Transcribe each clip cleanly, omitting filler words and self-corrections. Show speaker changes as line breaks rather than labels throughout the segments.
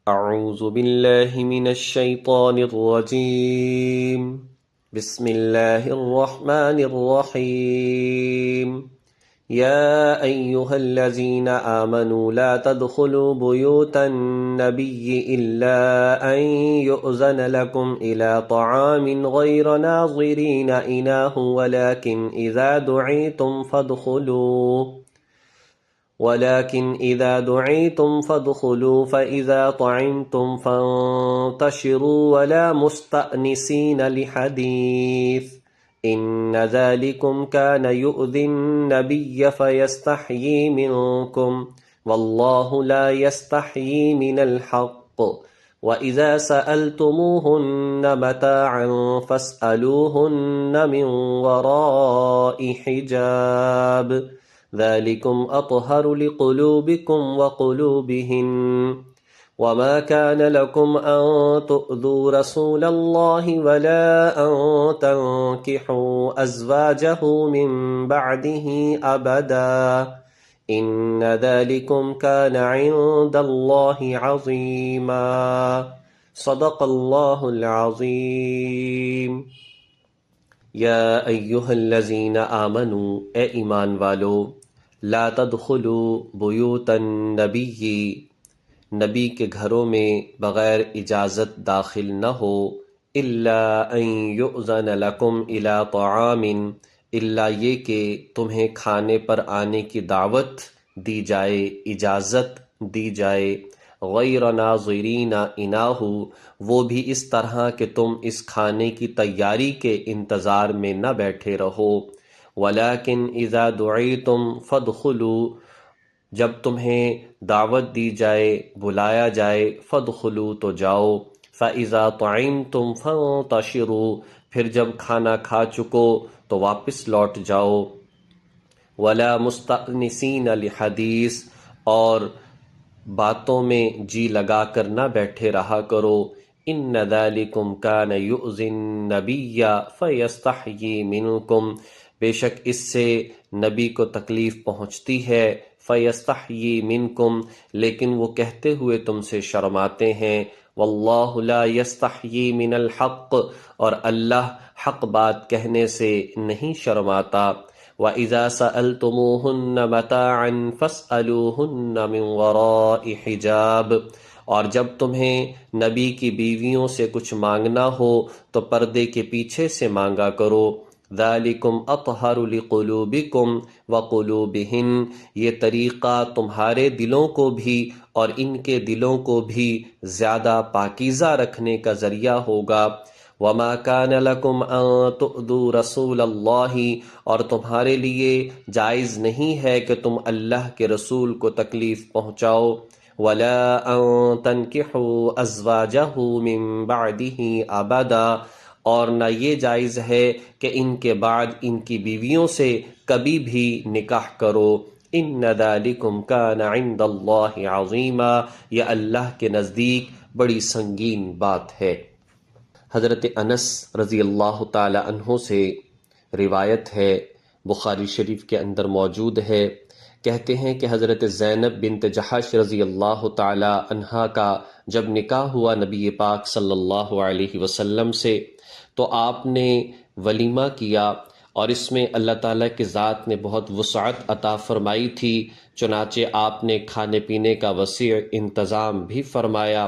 اعوذ باللہ من الشیطان الرجیم بسم اللہ الرحمن الرحیم یا ایہا الذین آمنوا لا تدخلوا بیوت النبی الا ان یؤذن لکم الى طعام غیر ناظرین اناہ ولكن إذا دعيتم فادخلوا فإذا طعمتم فانتشروا ولا مستأنسين لحديث إن ذلكم كان يؤذي النبي فيستحيي منكم والله لا يستحيي من الحق وإذا سألتموهن متاعا فاسألوهن من وراء حجاب ذلكم أطهر لقلوبكم وقلوبهن وما كان لكم أن تؤذوا رسول الله ولا أن تنكحوا أزواجه من بعده أبدا إن ذلكم كان عند الله عظيما صدق الله العظيم یا ایہا الذین آمنوا اے ایمان والو لا تدخلوا بیوت النبی نبی کے گھروں میں بغیر اجازت داخل نہ ہو الا ان یؤذن لکم الی طعام الا یہ کہ تمہیں کھانے پر آنے کی دعوت دی جائے، اجازت دی جائے، غیر ناظرین اناہ وہ بھی اس طرح کہ تم اس کھانے کی تیاری کے انتظار میں نہ بیٹھے رہو، ولیکن اذا دعیتم فادخلوا جب تمہیں دعوت دی جائے، بلایا جائے، فادخلوا تو جاؤ، فاذا طعمتم فانتشروا پھر جب کھانا کھا چکو تو واپس لوٹ جاؤ، ولا مستأنسین لحدیث اور باتوں میں جی لگا کر نہ بیٹھے رہا کرو، ان ذالکم کان یؤذی النبی فیستحیی منکم بے شک اس سے نبی کو تکلیف پہنچتی ہے، فیستحیی منکم لیکن وہ کہتے ہوئے تم سے شرماتے ہیں، واللہ لا یستحیی من الحق اور اللہ حق بات کہنے سے نہیں شرماتا، وَإِذَا سَأَلْتُمُوهُنَّ مَتَاعًا فَاسْأَلُوهُنَّ مِنْ وَرَاءِ حِجَابٍ اور جب تمہیں نبی کی بیویوں سے کچھ مانگنا ہو تو پردے کے پیچھے سے مانگا کرو، ذَلِكُمْ أَطْهَرُ لِقُلُوبِكُمْ وَقُلُوبِهِنْ یہ طریقہ تمہارے دلوں کو بھی اور ان کے دلوں کو بھی زیادہ پاکیزہ رکھنے کا ذریعہ ہوگا، وَمَا كَانَ لَكُمْ أَن تُؤْذُوا رَسُولَ اللَّهِ اور تمہارے لیے جائز نہیں ہے کہ تم اللہ کے رسول کو تکلیف پہنچاؤ، وَلَا أَن تَنْكِحُوا أَزْوَاجَهُ مِن بَعْدِهِ أَبَدًا اور نہ یہ جائز ہے کہ ان کے بعد ان کی بیویوں سے کبھی بھی نکاح کرو، إِنَّ ذَلِكُمْ كَانَ عِندَ اللَّهِ عَظِيمًا یہ اللہ کے نزدیک بڑی سنگین بات ہے۔ حضرت انس رضی اللہ تعالی عنہ سے روایت ہے، بخاری شریف کے اندر موجود ہے، کہتے ہیں کہ حضرت زینب بنت جحش رضی اللہ تعالی عنہا کا جب نکاح ہوا نبی پاک صلی اللہ علیہ وسلم سے تو آپ نے ولیمہ کیا اور اس میں اللہ تعالیٰ کی ذات نے بہت وسعت عطا فرمائی تھی، چنانچہ آپ نے کھانے پینے کا وسیع انتظام بھی فرمایا۔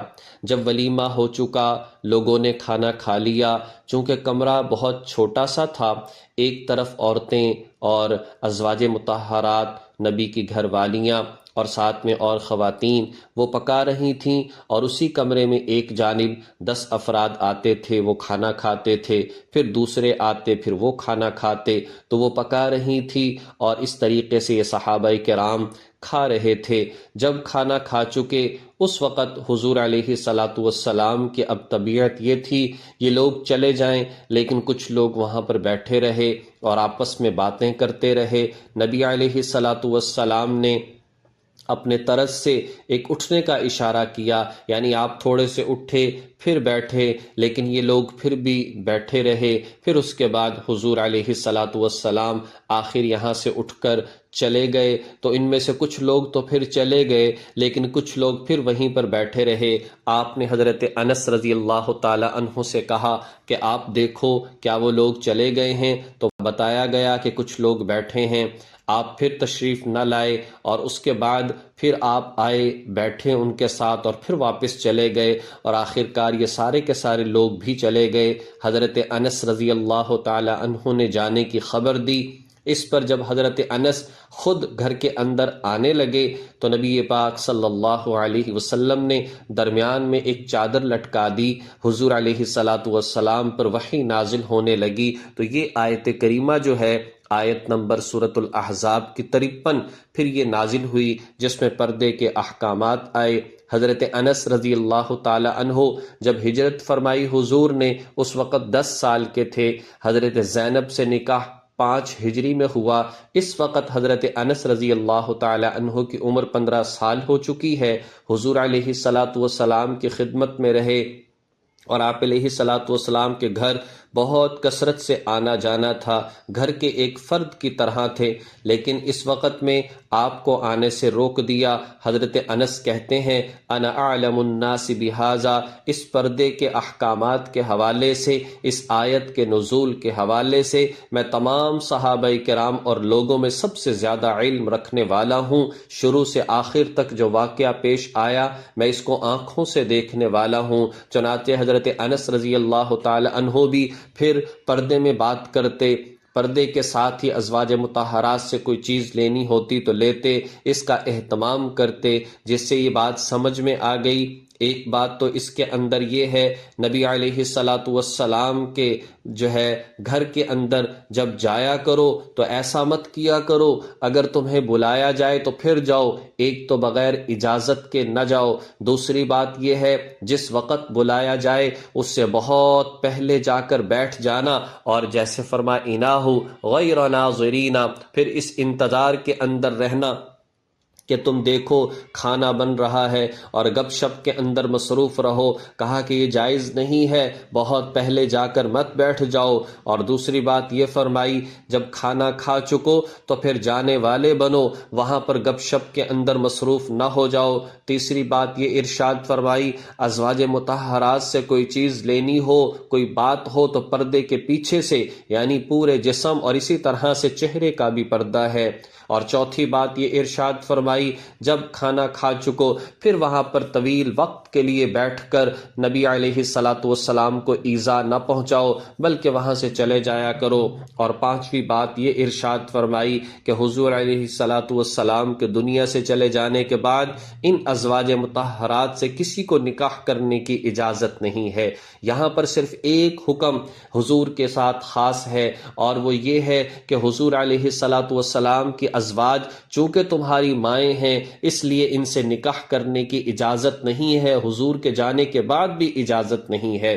جب ولیمہ ہو چکا، لوگوں نے کھانا کھا لیا، چونکہ کمرہ بہت چھوٹا سا تھا، ایک طرف عورتیں اور ازواج مطہرات نبی کی گھر والیاں اور ساتھ میں اور خواتین وہ پکا رہی تھیں، اور اسی کمرے میں ایک جانب 10 افراد آتے تھے، وہ کھانا کھاتے تھے، پھر دوسرے آتے، پھر وہ کھانا کھاتے، تو وہ پکا رہی تھی، اور اس طریقے سے یہ صحابہ کرام کھا رہے تھے۔ جب کھانا کھا چکے اس وقت حضور علیہ والسلام کی اب طبیعت یہ تھی یہ لوگ چلے جائیں، لیکن کچھ لوگ وہاں پر بیٹھے رہے اور آپس میں باتیں کرتے رہے۔ نبی علیہ والسلام نے اپنے طرز سے ایک اٹھنے کا اشارہ کیا، یعنی آپ تھوڑے سے اٹھے پھر بیٹھے، لیکن یہ لوگ پھر بھی بیٹھے رہے۔ پھر اس کے بعد حضور علیہ الصلاۃ والسلام آخر یہاں سے اٹھ کر چلے گئے، تو ان میں سے کچھ لوگ تو پھر چلے گئے لیکن کچھ لوگ پھر وہیں پر بیٹھے رہے۔ آپ نے حضرت انس رضی اللہ تعالی عنہ سے کہا کہ آپ دیکھو کیا وہ لوگ چلے گئے ہیں؟ تو بتایا گیا کہ کچھ لوگ بیٹھے ہیں۔ آپ پھر تشریف نہ لائے اور اس کے بعد پھر آپ آئے، بیٹھے ان کے ساتھ اور پھر واپس چلے گئے، اور آخر کار یہ سارے کے سارے لوگ بھی چلے گئے۔ حضرت انس رضی اللہ تعالی عنہ نے جانے کی خبر دی۔ اس پر جب حضرت انس خود گھر کے اندر آنے لگے تو نبی پاک صلی اللہ علیہ وسلم نے درمیان میں ایک چادر لٹکا دی۔ حضور علیہ الصلاۃ والسلام پر وحی نازل ہونے لگی، تو یہ آیت کریمہ جو ہے آیت نمبر سورۃ الاحزاب کی 53 پھر یہ نازل ہوئی، جس میں پردے کے احکامات آئے۔ حضرت انس رضی اللہ تعالی عنہ جب ہجرت فرمائی حضور نے، اس وقت 10 سال کے تھے۔ حضرت زینب سے نکاح 5 ہجری میں ہوا۔ اس وقت حضرت انس رضی اللہ تعالی عنہ کی عمر 15 سال ہو چکی ہے۔ حضور علیہ الصلاۃ والسلام کی خدمت میں رہے اور آپ علیہ الصلاۃ والسلام کے گھر بہت کثرت سے آنا جانا تھا، گھر کے ایک فرد کی طرح تھے، لیکن اس وقت میں آپ کو آنے سے روک دیا۔ حضرت انس کہتے ہیں انا اعلم الناس بہذا، اس پردے کے احکامات کے حوالے سے، اس آیت کے نزول کے حوالے سے میں تمام صحابہ کرام اور لوگوں میں سب سے زیادہ علم رکھنے والا ہوں۔ شروع سے آخر تک جو واقعہ پیش آیا میں اس کو آنکھوں سے دیکھنے والا ہوں۔ چنانچہ حضرت انس رضی اللہ تعالی عنہ بھی پھر پردے میں بات کرتے، پردے کے ساتھ ہی ازواج مطہرات سے کوئی چیز لینی ہوتی تو لیتے، اس کا اہتمام کرتے، جس سے یہ بات سمجھ میں آ گئی۔ ایک بات تو اس کے اندر یہ ہے، نبی علیہ الصلاۃ والسلام کے جو ہے گھر کے اندر جب جایا کرو تو ایسا مت کیا کرو، اگر تمہیں بلایا جائے تو پھر جاؤ، ایک تو بغیر اجازت کے نہ جاؤ۔ دوسری بات یہ ہے جس وقت بلایا جائے اس سے بہت پہلے جا کر بیٹھ جانا، اور جیسے فرمائنا ہو غیر ناظرین، پھر اس انتظار کے اندر رہنا کہ تم دیکھو کھانا بن رہا ہے اور گپ شپ کے اندر مصروف رہو۔ کہا کہ یہ جائز نہیں ہے، بہت پہلے جا کر مت بیٹھ جاؤ۔ اور دوسری بات یہ فرمائی جب کھانا کھا چکو تو پھر جانے والے بنو، وہاں پر گپ شپ کے اندر مصروف نہ ہو جاؤ۔ تیسری بات یہ ارشاد فرمائی ازواج مطہرات سے کوئی چیز لینی ہو، کوئی بات ہو تو پردے کے پیچھے سے، یعنی پورے جسم اور اسی طرح سے چہرے کا بھی پردہ ہے۔ اور چوتھی بات یہ ارشاد فرمائی جب کھانا کھا چکو پھر وہاں پر طویل وقت کے لیے بیٹھ کر نبی علیہ الصلاۃ والسلام کو ایذا نہ پہنچاؤ بلکہ وہاں سے چلے جایا کرو۔ اور پانچویں بات یہ ارشاد فرمائی کہ حضور علیہ الصلاۃ والسلام کے دنیا سے چلے جانے کے بعد ان ازواج مطہرات سے کسی کو نکاح کرنے کی اجازت نہیں ہے۔ یہاں پر صرف ایک حکم حضور کے ساتھ خاص ہے، اور وہ یہ ہے کہ حضور علیہ الصلاۃ والسلام کی ازواج چونکہ تمہاری مائیں ہیں اس لیے ان سے نکاح کرنے کی اجازت نہیں ہے، حضور کے جانے کے بعد بھی اجازت نہیں ہے۔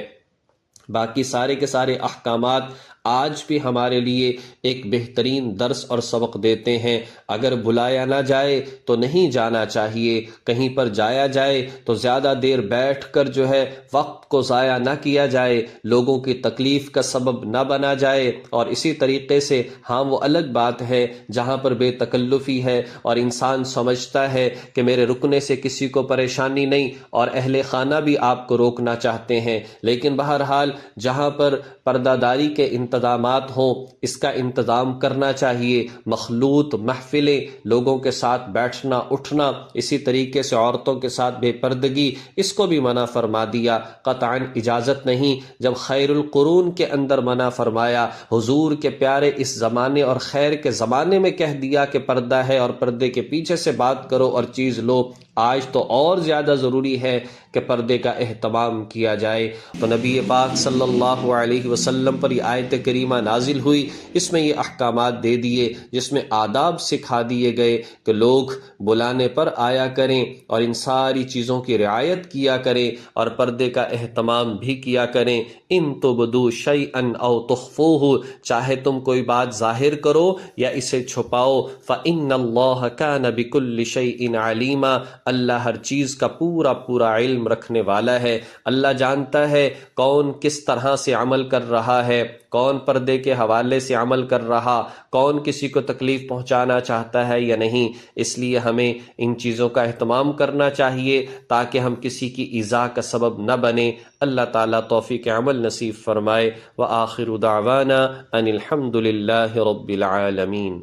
باقی سارے کے سارے احکامات آج بھی ہمارے لیے ایک بہترین درس اور سبق دیتے ہیں۔ اگر بلایا نہ جائے تو نہیں جانا چاہیے، کہیں پر جایا جائے تو زیادہ دیر بیٹھ کر جو ہے وقت کو ضائع نہ کیا جائے، لوگوں کی تکلیف کا سبب نہ بنا جائے۔ اور اسی طریقے سے ہاں وہ الگ بات ہے جہاں پر بے تکلفی ہے اور انسان سمجھتا ہے کہ میرے رکنے سے کسی کو پریشانی نہیں، اور اہل خانہ بھی آپ کو روکنا چاہتے ہیں، لیکن بہرحال جہاں پر پردہ داری کے انتظامات ہوں اس کا انتظام کرنا چاہیے۔ مخلوط محفلیں، لوگوں کے ساتھ بیٹھنا اٹھنا، اسی طریقے سے عورتوں کے ساتھ بے پردگی، اس کو بھی منع فرما دیا، قطعاً اجازت نہیں۔ جب خیر القرون کے اندر منع فرمایا، حضور کے پیارے اس زمانے اور خیر کے زمانے میں کہہ دیا کہ پردہ ہے اور پردے کے پیچھے سے بات کرو اور چیز لو، آج تو اور زیادہ ضروری ہے کہ پردے کا اہتمام کیا جائے۔ تو نبی پاک صلی اللہ علیہ وسلم پر یہ آیت کریمہ نازل ہوئی، اس میں یہ احکامات دے دیے، جس میں آداب سکھا دیے گئے کہ لوگ بلانے پر آیا کریں اور ان ساری چیزوں کی رعایت کیا کریں اور پردے کا اہتمام بھی کیا کریں۔ ان تبدوا شیئا او تخفوہ، چاہے تم کوئی بات ظاہر کرو یا اسے چھپاؤ، فإن اللہ کان بکل شیء علیما، اللہ ہر چیز کا پورا علم رکھنے والا ہے۔ اللہ جانتا ہے کون کس طرح سے عمل کر رہا ہے، کون پردے کے حوالے سے عمل کر رہا، کون کسی کو تکلیف پہنچانا چاہتا ہے یا نہیں۔ اس لیے ہمیں ان چیزوں کا اہتمام کرنا چاہیے تاکہ ہم کسی کی ایذا کا سبب نہ بنیں۔ اللہ تعالیٰ توفیق عمل نصیب فرمائے۔ وآخر دعوانا ان الحمد للہ رب العالمین۔